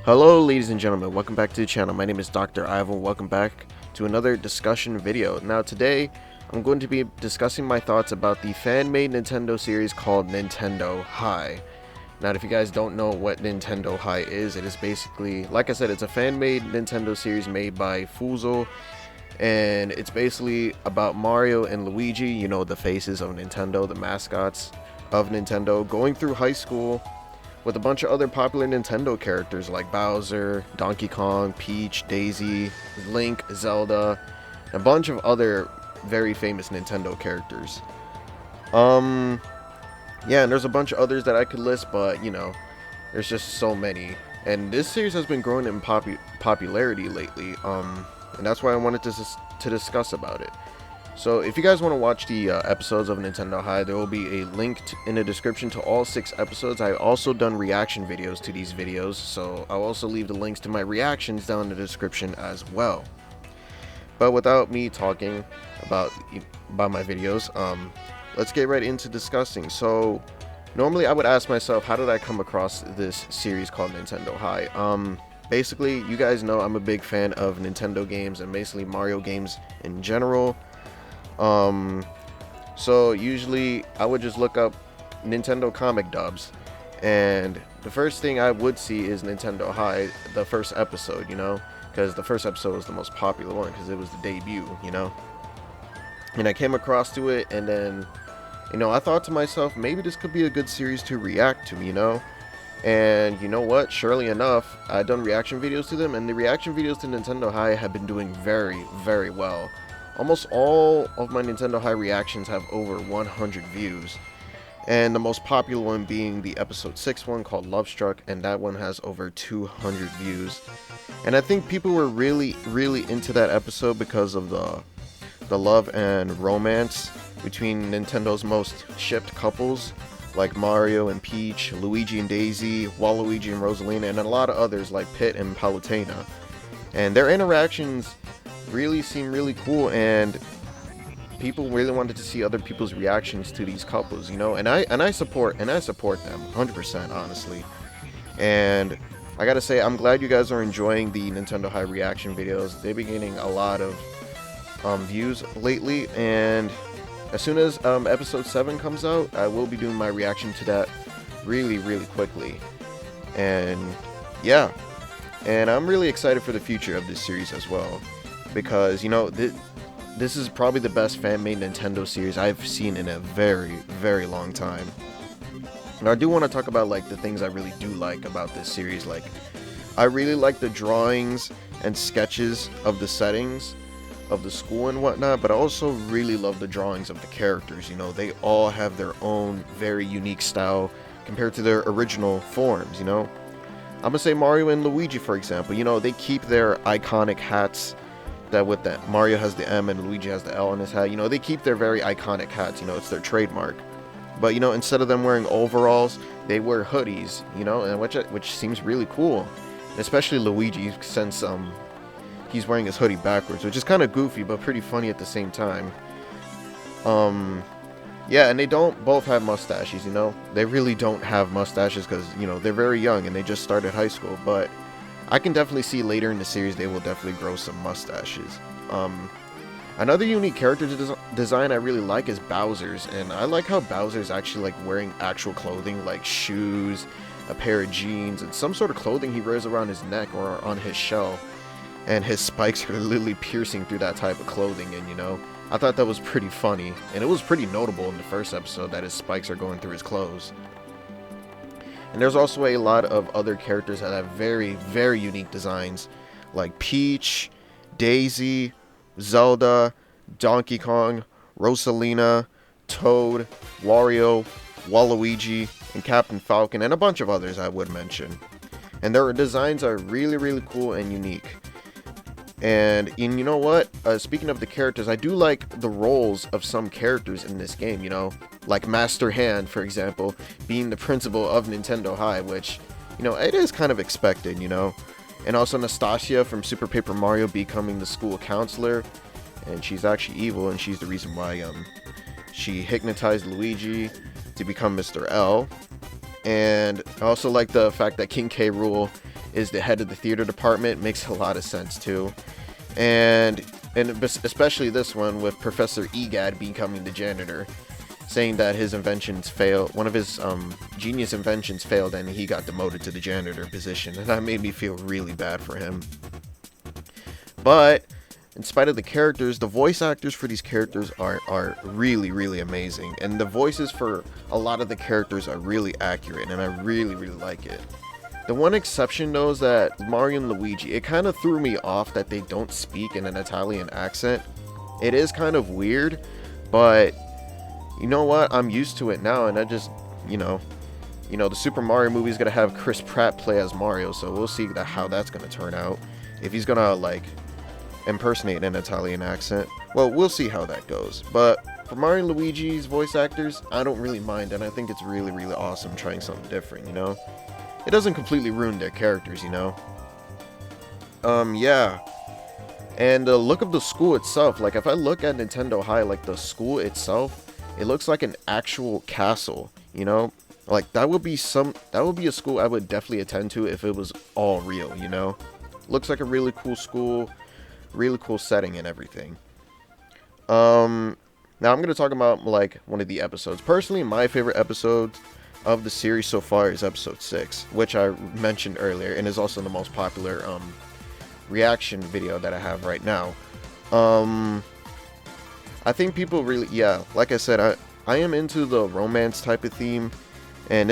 Hello ladies and gentlemen, welcome back to the channel. My name is Dr. Ivan. Welcome back to another discussion video. Now today, I'm going to be discussing my thoughts about the fan-made Nintendo series called Nintendo High. Now if you guys don't know what Nintendo High is, it is basically, like I said, it's a fan-made Nintendo series made by Foozle. And it's basically about Mario and Luigi, you know, the faces of Nintendo, the mascots of Nintendo, going through high school with a bunch of other popular Nintendo characters like Bowser, Donkey Kong, Peach, Daisy, Link, Zelda, and a bunch of other very famous Nintendo characters. Yeah, and there's a bunch of others that I could list, but you know, there's just so many. And this series has been growing in popularity lately, and that's why I wanted to discuss about it. So if you guys want to watch the episodes of Nintendo High, there will be a link in the description to all 6 episodes. I've also done reaction videos to these videos, so I'll also leave the links to my reactions down in the description as well. But without me talking about my videos, let's get right into discussing. So normally I would ask myself, how did I come across this series called Nintendo High? Basically, you guys know I'm a big fan of Nintendo games and basically Mario games in general. So usually I would just look up Nintendo comic dubs, and the first thing I would see is Nintendo High, the first episode, you know, because the first episode was the most popular one because it was the debut, you know. And I came across to it, and then, you know, I thought to myself, maybe this could be a good series to react to, you know. And you know what, surely enough, I've done reaction videos to them, and the reaction videos to Nintendo High have been doing very, very well. Almost all of my Nintendo High reactions have over 100 views, and the most popular one being the episode 6 one called Love Struck, and that one has over 200 views. And I think people were really into that episode because of the love and romance between Nintendo's most shipped couples, like Mario and Peach, Luigi and Daisy, Waluigi and Rosalina, and a lot of others like Pit and Palutena. And their interactions really seem really cool, and people really wanted to see other people's reactions to these couples, you know, and I support them 100%, honestly. And I gotta say, I'm glad you guys are enjoying the Nintendo High reaction videos. They've been getting a lot of views lately, and as soon as episode 7 comes out, I will be doing my reaction to that really quickly. And yeah, and I'm really excited for the future of this series as well, because, you know, this is probably the best fan-made Nintendo series I've seen in a very long time. And I do want to talk about like the things I really do like about this series. Like, I really like the drawings and sketches of the settings of the school and whatnot, but I also really love the drawings of the characters. You know, they all have their own very unique style compared to their original forms, you know. I'm gonna say Mario and Luigi, for example. You know, they keep their iconic hats, that with that Mario has the M and Luigi has the L on his hat. You know, they keep their very iconic hats, you know, it's their trademark. But, you know, instead of them wearing overalls, they wear hoodies, you know, and which seems really cool. Especially Luigi, since he's wearing his hoodie backwards, which is kind of goofy but pretty funny at the same time. Yeah, and they don't both have mustaches, you know. They really don't have mustaches because, you know, they're very young and they just started high school, but I can definitely see later in the series they will definitely grow some mustaches. Another unique character design I really like is Bowser's, and I like how Bowser's actually like wearing actual clothing, like shoes, a pair of jeans, and some sort of clothing he wears around his neck or on his shell. And his spikes are literally piercing through that type of clothing, and you know, I thought that was pretty funny, and it was pretty notable in the first episode that his spikes are going through his clothes. And there's also a lot of other characters that have very unique designs, like Peach, Daisy, Zelda, Donkey Kong, Rosalina, Toad, Wario, Waluigi, and Captain Falcon, and a bunch of others I would mention. And their designs are really cool and unique. And you know what? Speaking of the characters, I do like the roles of some characters in this game, you know, like Master Hand, for example, being the principal of Nintendo High, which, you know, it is kind of expected, you know. And also Nastasia from Super Paper Mario becoming the school counselor, and she's actually evil, and she's the reason why she hypnotized Luigi to become Mr. L. And I also like the fact that King K. Rool is the head of the theater department. Makes a lot of sense too. And especially this one with Professor Egad becoming the janitor, saying that his inventions failed. One of his genius inventions failed, and he got demoted to the janitor position, and that made me feel really bad for him. But in spite of the characters, the voice actors for these characters are really, really amazing, and the voices for a lot of the characters are really accurate, and I really, really like it. The one exception though is that Mario and Luigi, it kind of threw me off that they don't speak in an Italian accent. It is kind of weird, but you know what? I'm used to it now, and I just, the Super Mario movie is gonna have Chris Pratt play as Mario, so we'll see how that's gonna turn out. If he's gonna like impersonate an Italian accent, well, we'll see how that goes. But for Mario and Luigi's voice actors, I don't really mind, and I think it's really, really awesome trying something different. It doesn't completely ruin their characters, yeah. And the look of the school itself, like if I look at Nintendo High, like the school itself, it looks like an actual castle, like that would be a school I would definitely attend to if it was all real, looks like a really cool school, really cool setting and everything. Now I'm going to talk about like one of the episodes. Personally, my favorite episode of the series so far is episode 6, which I mentioned earlier, and is also the most popular reaction video that I have right now. I think people really, like I said, I am into the romance type of theme, and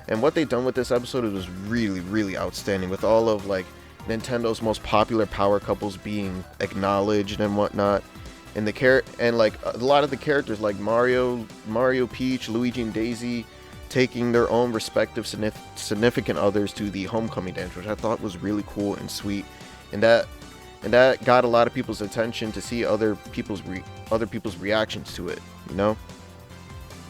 and what they've done with this episode was really, really outstanding, with all of like Nintendo's most popular power couples being acknowledged and whatnot, and like a lot of the characters like Mario, Peach, Luigi, and Daisy taking their own respective significant others to the homecoming dance, which I thought was really cool and sweet, and that got a lot of people's attention to see other people's reactions to it,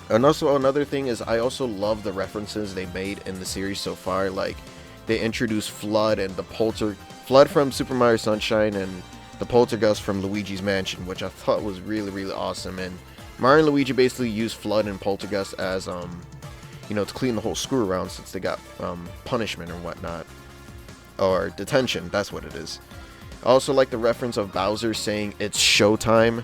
And also another thing is I also love the references they made in the series so far. Like they introduced Flood and Flood from Super Mario Sunshine and the Poltergust from Luigi's Mansion, which I thought was really, really awesome. And Mario and Luigi basically used Flood and Poltergust as to clean the whole school around, since they got punishment or whatnot, or detention. That's what it is. I also like the reference of Bowser saying it's showtime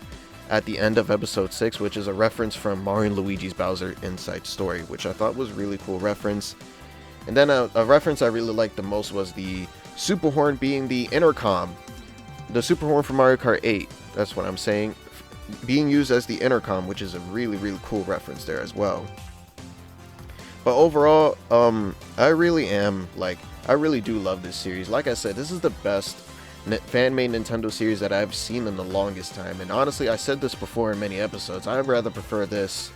at the end of episode 6, which is a reference from Mario and Luigi's Bowser Inside Story, which I thought was a really cool reference. And then a reference I really liked the most was the Super Horn being the intercom. The Super Horn from Mario Kart 8, that's what I'm saying, being used as the intercom, which is a really, really cool reference there as well. But overall, I really do love this series. Like I said, this is the best fan-made Nintendo series that I've seen in the longest time. And honestly, I said this before in many episodes, I'd rather prefer this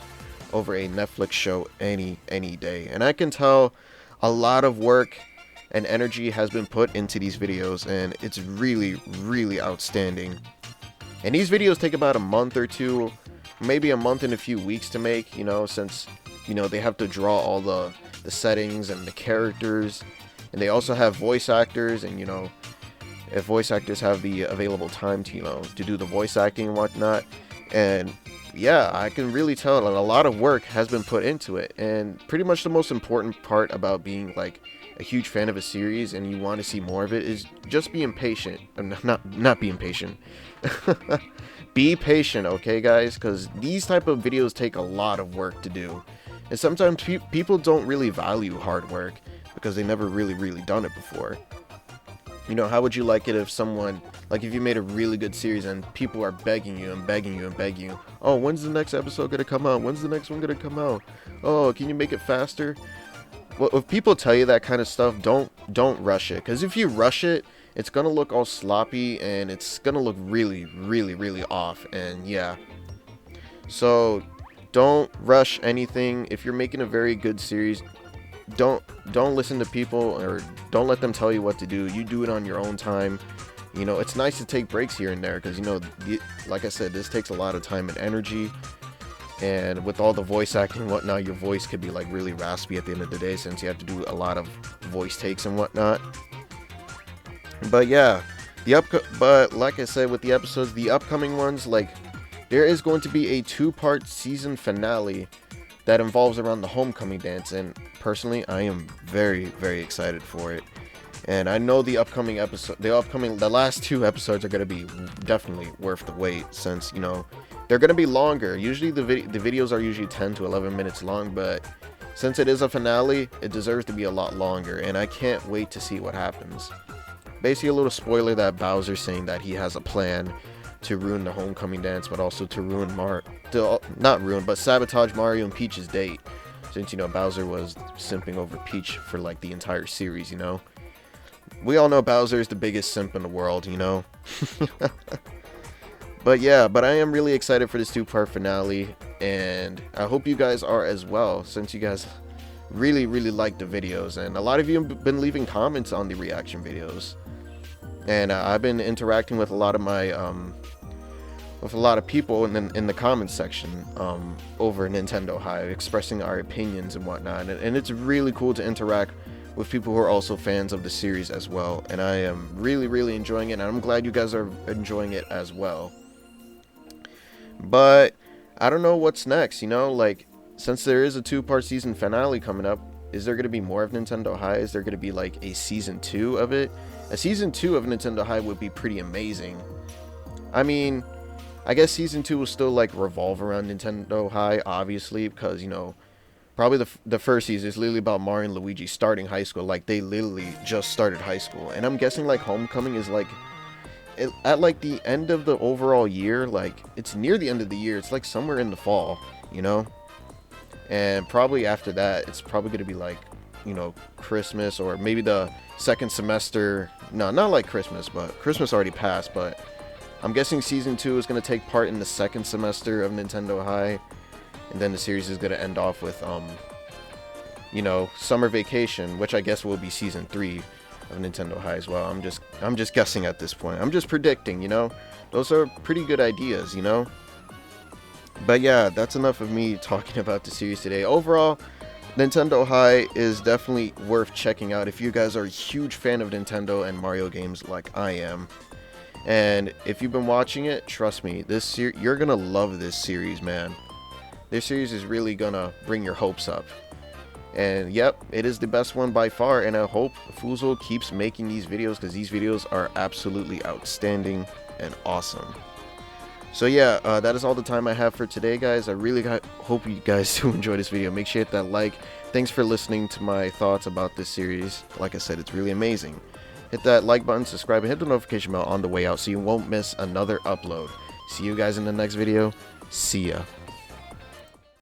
over a Netflix show any day. And I can tell a lot of work and energy has been put into these videos, and it's really, really outstanding. And these videos take about a month or two, maybe a month and a few weeks to make, since they have to draw all the settings and the characters, and they also have voice actors, and if voice actors have the available time to to do the voice acting and whatnot. And yeah, I can really tell that a lot of work has been put into it. And pretty much the most important part about being like a huge fan of a series and you want to see more of it is just being patient. Not being patient. Be patient, okay guys, because these type of videos take a lot of work to do, and sometimes people don't really value hard work because they never really done it before. How would you like it if someone, like if you made a really good series and people are begging you, oh, when's the next episode gonna come out, when's the next one gonna come out, oh, can you make it faster? Well, if people tell you that kind of stuff, don't rush it, because if you rush it, it's gonna look all sloppy and it's gonna look really off. And yeah, so don't rush anything. If you're making a very good series, don't listen to people, or don't let them tell you what to do. You do it on your own time. It's nice to take breaks here and there, because like I said, this takes a lot of time and energy, and with all the voice acting and whatnot, your voice could be like really raspy at the end of the day, since you have to do a lot of voice takes and whatnot. But yeah, but like I said, with the episodes, the upcoming ones, like there is going to be a 2-part season finale that involves around the homecoming dance, and personally I am very excited for it. And I know the last 2 episodes are gonna be definitely worth the wait, since, you know, they're gonna be longer. Usually the videos are usually 10 to 11 minutes long, but since it is a finale, it deserves to be a lot longer, and I can't wait to see what happens. Basically, a little spoiler that Bowser's saying that he has a plan to ruin the homecoming dance, but also to ruin not ruin, but sabotage Mario and Peach's date. Since, you know, Bowser was simping over Peach for like the entire series, you know. We all know Bowser is the biggest simp in the world, you know. But yeah, I am really excited for this 2-part finale, and I hope you guys are as well, since you guys really like the videos, and a lot of you have been leaving comments on the reaction videos, and I've been interacting with a lot of my people in the comments section over Nintendo High, expressing our opinions and whatnot, and it's really cool to interact with people who are also fans of the series as well, and I am really enjoying it, and I'm glad you guys are enjoying it as well. But I don't know what's next, you know, like, since there is a 2-part season finale coming up, is there going to be more of Nintendo High? Is there going to be like a season 2 of it? A season 2 of Nintendo High would be pretty amazing. I mean, I guess season 2 will still like revolve around Nintendo High, obviously, because, you know, probably the first season is literally about Mario and Luigi starting high school. Like, they literally just started high school, and I'm guessing like Homecoming is like at like the end of the overall year. Like, it's near the end of the year. It's like somewhere in the fall, you know. And probably after that, it's probably going to be like, you know, Christmas, or maybe the second semester. No, not like Christmas, but Christmas already passed. But I'm guessing season 2 is going to take part in the second semester of Nintendo High, and then the series is going to end off with you know, summer vacation, which I guess will be season 3 of Nintendo High as well. I'm just guessing at this point. I'm just predicting, you know. Those are pretty good ideas, you know. But yeah, that's enough of me talking about the series today. Overall, Nintendo High is definitely worth checking out if you guys are a huge fan of Nintendo and Mario games like I am. And if you've been watching it, trust me, you're gonna love this series, man. This series is really gonna bring your hopes up. And yep, it is the best one by far, and I hope Foozle keeps making these videos, because these videos are absolutely outstanding and awesome. So yeah, that is all the time I have for today, guys. I really hope you guys do enjoy this video. Make sure you hit that like. Thanks for listening to my thoughts about this series. Like I said, it's really amazing. Hit that like button, subscribe, and hit the notification bell on the way out so you won't miss another upload. See you guys in the next video. See ya.